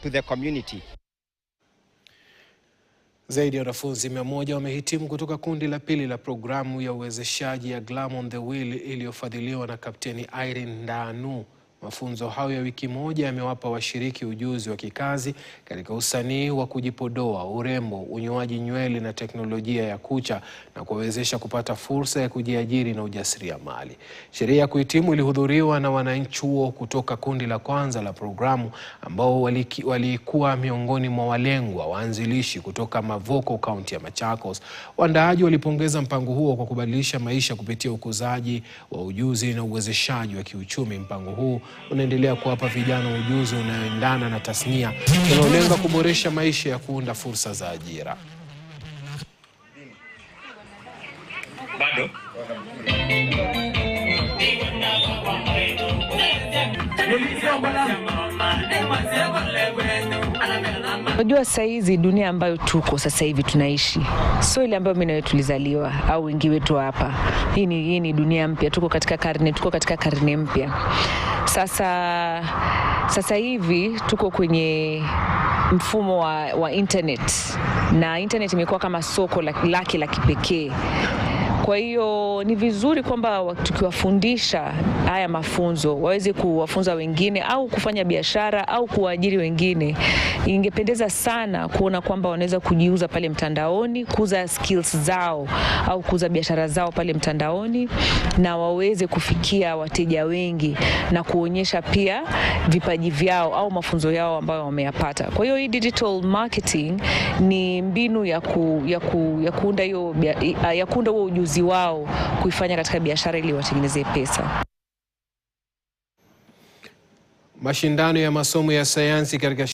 to the community. Zaidi ya wanafunzi 100 wamehitimu kutoka kundi la pili la programu ya uwezeshaji ya Glam on the Wheel iliyofadhiliwa na Kapteni Irene Ndanu. Mafunzo hayo ya wiki moja yamewapa washiriki ujuzi wa kikazi katika usanii wa kujipodoa, urembo, unyoaji nywele na teknolojia ya kucha, na kuwawezesha kupata fursa ya kujiajiri na ujasiriamali. Sherehe ya kuhitimu ilihudhuriwa na wananchuo kutoka kundi la kwanza la programu ambao walikuwa miongoni mwa walengwa waanzilishi kutoka Mavoko, kaunti ya Machakos. Waandaaji walipongeza mpango huo kwa kubadilisha maisha kupitia ukuzaji wa ujuzi na uwezeshaji wa kiuchumi. Mpango huu unaendelea kuwapa vijana ujuzi unaoendana na tasnia unaolenga kuboresha maisha ya kuunda fursa za ajira. Bado unajua sasa hizi dunia ambayo tuko sasa hivi tunaishi sio ile ambayo mimi na wewe tulizaliwa au wengi wetu hapa. Hii ni dunia mpya, tuko katika karne mpya. Sasa hivi tuko kwenye mfumo wa internet, na internet imekuwa kama soko lake la kipekee. Kwa hiyo ni vizuri kwamba tukiwafundisha haya mafunzo waweze kuwafunza wengine au kufanya biashara au kuajiri wengine. Ingependeza sana kuona kwamba wanaweza kujiuza pale mtandaoni, kuuza skills zao au kuuza biashara zao pale mtandaoni, na waweze kufikia wateja wengi na kuonyesha pia vipaji vyao au mafunzo yao ambayo wameyapata. Kwa hiyo hii digital marketing ni mbinu ya kuunda huo ujuzi wao kuifanya katika biashara ili watengeneze pesa. Mashindano ya masomo ya sayansi katika